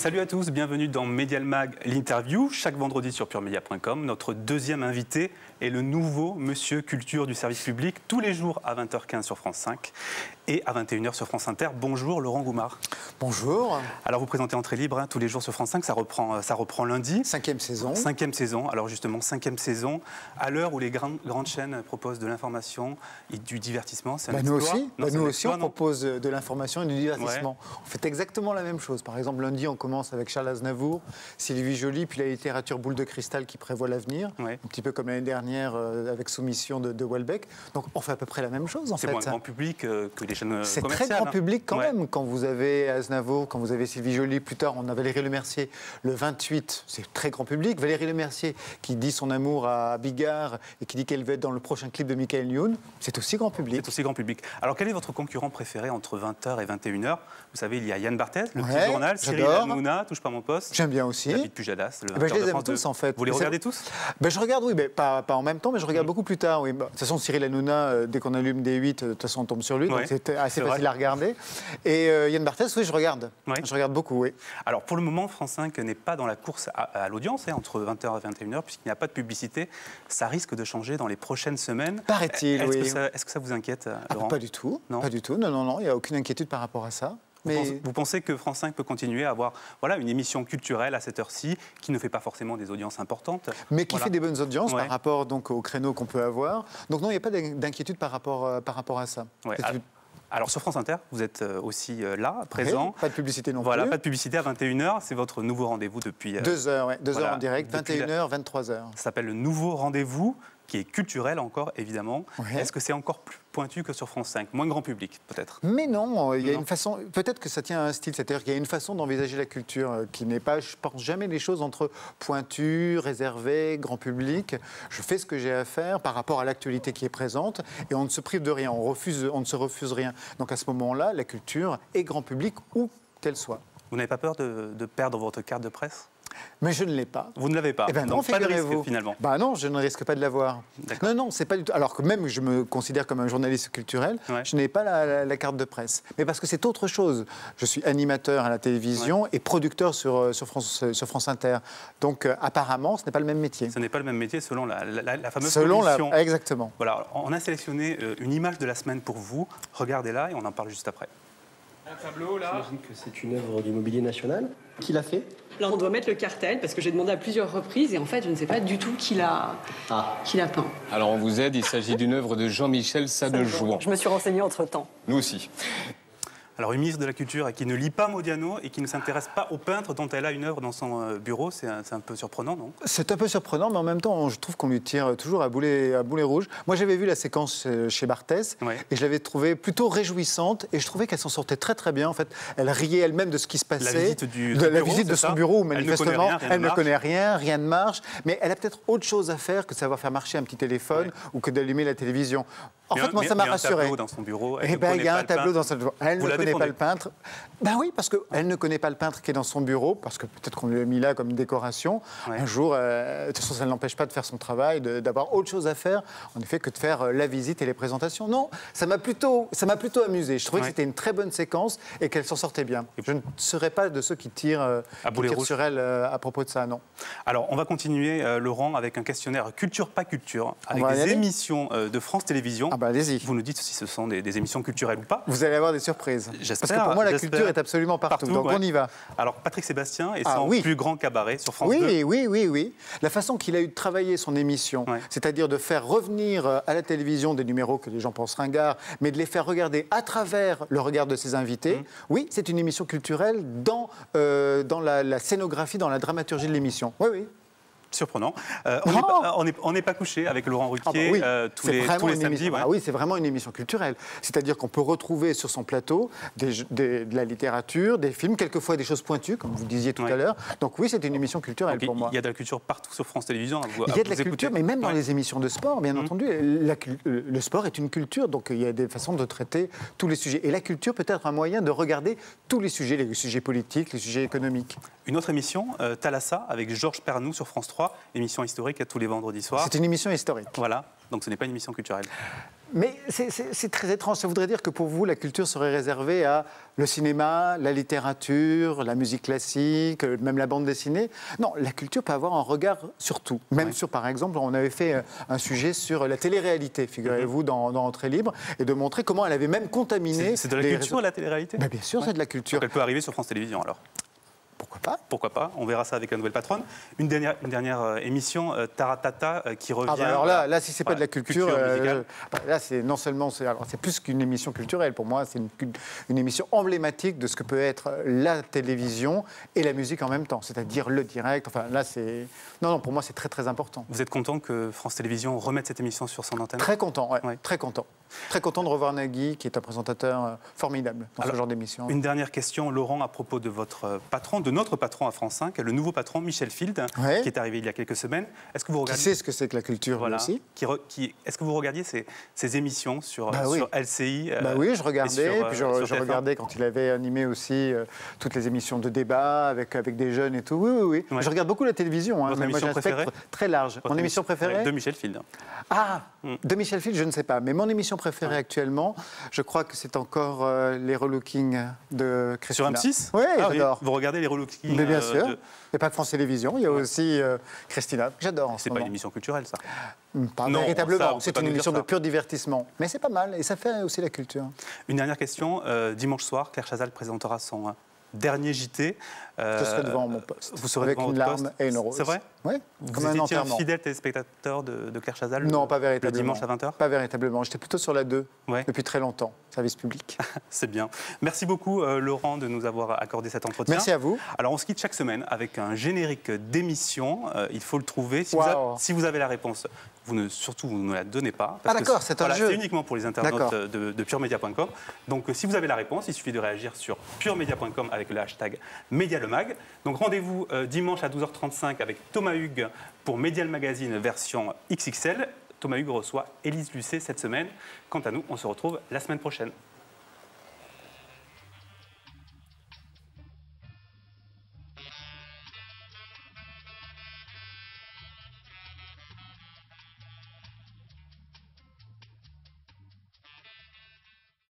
Salut à tous, bienvenue dans Medial Mag, l'interview, chaque vendredi sur puremedia.com. Notre deuxième invité est le nouveau monsieur culture du service public, tous les jours à 20h15 sur France 5 et à 21h sur France Inter. Bonjour Laurent Goumard. Bonjour. Alors vous présentez Entrée libre, tous les jours sur France 5, ça reprend lundi. Cinquième saison. Cinquième saison, alors justement cinquième saison, à l'heure où les grandes chaînes proposent de l'information et du divertissement. C'est un nous exploit. aussi, Non, nous un aussi exploit, on propose de l'information et du divertissement. Ouais. On fait exactement la même chose. Par exemple, lundi, on commence avec Charles Aznavour, Sylvie Joly, puis la littérature boule de cristal qui prévoit l'avenir, Ouais. un petit peu comme l'année dernière avec Soumission de Houellebecq. Donc on fait à peu près la même chose en fait. C'est moins grand public que les chaînes C'est commerciales. très grand public quand Ouais. même. Quand vous avez Aznavour, quand vous avez Sylvie Joly, plus tard on a Valérie Lemercier, le 28, c'est très grand public. Valérie Lemercier qui dit son amour à Bigard et qui dit qu'elle veut être dans le prochain clip de Michael Youn, c'est aussi grand public. C'est aussi grand public. Alors, quel est votre concurrent préféré entre 20h et 21h? Vous savez, il y a Yann Barthès, le petit journal, Cyril Hanouna, Touche pas mon poste. J'aime bien aussi. David Pujadas, le 20h je les de aime France 2. tous en fait. Vous les regardez tous? Je regarde, oui, mais pas en même temps, mais je regarde beaucoup plus tard. Oui. De toute façon, Cyril Hanouna, dès qu'on allume D8, de toute façon, on tombe sur lui, Ouais, donc c'est assez c'est facile vrai. à regarder. Et Yann Barthès, oui, je regarde. Ouais. Je regarde beaucoup, oui. Alors, pour le moment, France 5 n'est pas dans la course à l'audience, entre 20h et 21h, puisqu'il n'y a pas de publicité. Ça risque de changer dans les prochaines semaines. Paraît-il, oui. Est-ce que ça vous inquiète, Laurent? Pas du tout. Non. Pas du tout. Non, il n'y a aucune inquiétude par rapport à ça. Vous pensez que France 5 peut continuer à avoir une émission culturelle à cette heure-ci, qui ne fait pas forcément des audiences importantes, mais qui fait des bonnes audiences Ouais. par rapport donc, aux créneaux qu'on peut avoir. Donc non, il n'y a pas d'inquiétude par rapport à ça. Ouais. Alors sur France Inter, vous êtes aussi là, présent. Oui, pas de publicité non Voilà, plus. pas de publicité à 21h, c'est votre nouveau rendez-vous depuis... 2 heures, ouais. 2 voilà, heures en direct, depuis 21h, 23h. Ça s'appelle le nouveau rendez-vous, qui est culturel encore, évidemment. Ouais. Est-ce que c'est encore plus pointu que sur France 5? Moins grand public, peut-être? Mais non, il y a Non. une façon, peut-être que ça tient à un style, c'est-à-dire qu'il y a une façon d'envisager la culture qui n'est pas, je pense jamais les choses entre pointu, réservé, grand public. Je fais ce que j'ai à faire par rapport à l'actualité qui est présente et on ne se prive de rien, on ne se refuse rien. Donc à ce moment-là, la culture est grand public où qu'elle soit. Vous n'avez pas peur de perdre votre carte de presse? Mais je ne l'ai pas. Vous ne l'avez pas? Eh ben non, Donc pas de risque, figurez-vous. finalement. Bah non, je ne risque pas de l'avoir. D'accord. Non, c'est pas du tout. Alors que même je me considère comme un journaliste culturel, Ouais. je n'ai pas la carte de presse. Mais parce que c'est autre chose. Je suis animateur à la télévision et producteur sur France Inter. Donc apparemment, ce n'est pas le même métier. Ce n'est pas le même métier selon la fameuse Selon commission. Exactement. Voilà, on a sélectionné une image de la semaine pour vous. Regardez-la et on en parle juste après. Un tableau là. J'imagine que c'est une œuvre du mobilier national. Qui l'a fait? Là, on doit mettre le cartel parce que j'ai demandé à plusieurs reprises et en fait, je ne sais pas du tout qui l'a peint. Alors on vous aide, il s'agit d'une œuvre de Jean-Michel Sadejouan. Je me suis renseignée entre-temps. Nous aussi. Alors, une ministre de la Culture qui ne lit pas Modiano et qui ne s'intéresse pas au peintre dont elle a une œuvre dans son bureau, c'est un peu surprenant, non? C'est un peu surprenant, mais en même temps, je trouve qu'on lui tire toujours à boulet rouge. Moi, j'avais vu la séquence chez Barthès Ouais. et je l'avais trouvée plutôt réjouissante et je trouvais qu'elle s'en sortait très très bien. En fait, elle riait elle-même de ce qui se passait. La visite du la bureau, visite de c'est son ça? bureau, où Elle ne manifestement, connaît rien, rien elle ne ne connaît rien ne marche. Mais elle a peut-être autre chose à faire que de savoir faire marcher un petit téléphone ou que d'allumer la télévision. En fait, moi, ça m'a rassuré. Il y a un tableau dans son bureau. Eh bien, il y a un tableau dans son bureau. Elle Vous ne la connaît pas défendez? le peintre. Ben oui, parce qu'elle ne connaît pas le peintre qui est dans son bureau, parce que peut-être qu'on lui a mis là comme décoration. Ouais. Un jour, de toute façon, ça ne l'empêche pas de faire son travail, d'avoir autre chose à faire, en effet, que de faire la visite et les présentations. Non, ça m'a plutôt amusé. Je trouvais que c'était une très bonne séquence et qu'elle s'en sortait bien. Je ne serais pas de ceux qui tirent sur elle à propos de ça, non. Alors, on va continuer, Laurent, avec un questionnaire culture, pas culture, avec va y des aller émissions de France Télévisions. Ah bah allez-y. Vous nous dites si ce sont des émissions culturelles ou pas. Vous allez avoir des surprises. J'espère. Parce que pour moi, la j'espère. culture est absolument partout. Donc ouais. on y va. Alors, Patrick Sébastien et Ah, son oui. plus grand cabaret sur France 2. Oui. La façon qu'il a eu de travailler son émission, Ouais. c'est-à-dire de faire revenir à la télévision des numéros que les gens pensent ringards, mais de les faire regarder à travers le regard de ses invités, oui, c'est une émission culturelle dans la scénographie, dans la dramaturgie de l'émission. Oui. Surprenant. Non. On n'est pas couché avec Laurent Ah bah Ruquier oui, tous c'est les vraiment une samedis. émission. Ouais. Ah oui, c'est vraiment une émission culturelle. C'est-à-dire qu'on peut retrouver sur son plateau de la littérature, des films, quelquefois des choses pointues, comme vous disiez tout Ouais. à l'heure. Donc oui, c'est une émission culturelle Donc, pour moi. il y a de la culture partout sur France Télévisions. Il y a de la culture, mais même dans les émissions de sport, bien entendu. Le sport est une culture, donc il y a des façons de traiter tous les sujets. Et la culture peut être un moyen de regarder tous les sujets politiques, les sujets économiques. Une autre émission, Thalassa, avec Georges Pernou sur France 3, émission historique à tous les vendredis soirs. C'est une émission historique. Voilà, donc ce n'est pas une émission culturelle. Mais c'est très étrange. Ça voudrait dire que pour vous, la culture serait réservée à le cinéma, la littérature, la musique classique, même la bande dessinée. Non, la culture peut avoir un regard sur tout. Même sur, par exemple, on avait fait un sujet sur la télé-réalité, figurez-vous, dans Entrée libre, et de montrer comment elle avait même contaminé... C'est de la culture, la télé-réalité? Ben, bien sûr, c'est de la culture. Donc elle peut arriver sur France Télévisions, alors? Pourquoi pas? Pourquoi pas? On verra ça avec la nouvelle patronne. Une dernière émission, Taratata, qui revient. Ah bah alors là si c'est pas de la culture musicale. là c'est non seulement c'est plus qu'une émission culturelle. Pour moi, c'est une émission emblématique de ce que peut être la télévision et la musique en même temps, c'est-à-dire le direct. Enfin là c'est non pour moi c'est très très important. Vous êtes content que France Télévisions remette cette émission sur son antenne? Très content, ouais. Très content. Très content de revoir Nagui, qui est un présentateur formidable dans ce genre d'émission. Une dernière question, Laurent, à propos de votre patron, de notre patron à France 5, le nouveau patron, Michel Field, qui est arrivé il y a quelques semaines. Est-ce que vous regardiez... Qui sait ce que c'est que la culture, lui aussi. Est-ce que vous regardiez ces émissions sur LCI oui, je regardais. Puis je regardais quand il avait animé aussi toutes les émissions de débat avec des jeunes et tout. Oui. Ouais. Je regarde beaucoup la télévision. Votre émission moi, j'ai un spectre très large. Mon émission préférée de Michel Field. De Michel Field, je ne sais pas. Mais mon émission préférée actuellement, je crois que c'est encore les relookings de Christina. Sur M6? Oui, j'adore. Vous regardez les relookings? Mais bien sûr. Il n'y a pas que France Télévisions, il y a aussi Christina. J'adore. C'est pas une émission culturelle, ça? Pas véritablement. C'est une émission de pur divertissement. Mais c'est pas mal. Et ça fait aussi la culture. Une dernière question. Dimanche soir, Claire Chazal présentera son dernier JT. Je serai devant mon poste. Vous serez avec devant une votre larme poste. et une rose. C'est vrai? Oui. Vous étiez un fidèle téléspectateur de Claire Chazal? Non, pas véritablement. Le dimanche à 20h? Pas véritablement. J'étais plutôt sur la 2 depuis très longtemps. Service public. C'est bien. Merci beaucoup, Laurent, de nous avoir accordé cet entretien. Merci à vous. Alors, on se quitte chaque semaine avec un générique d'émission. Il faut le trouver. Si vous avez la réponse, surtout, vous ne la donnez pas. D'accord, c'est un jeu. C'est uniquement pour les internautes de puremedia.com. Donc, si vous avez la réponse, il suffit de réagir sur puremedia.com avec le hashtag MediaLeMag. Donc, rendez-vous dimanche à 12h35 avec Thomas Hugues pour Medial Magazine version XXL. Thomas Hugues reçoit Élise Lucet cette semaine. Quant à nous, on se retrouve la semaine prochaine.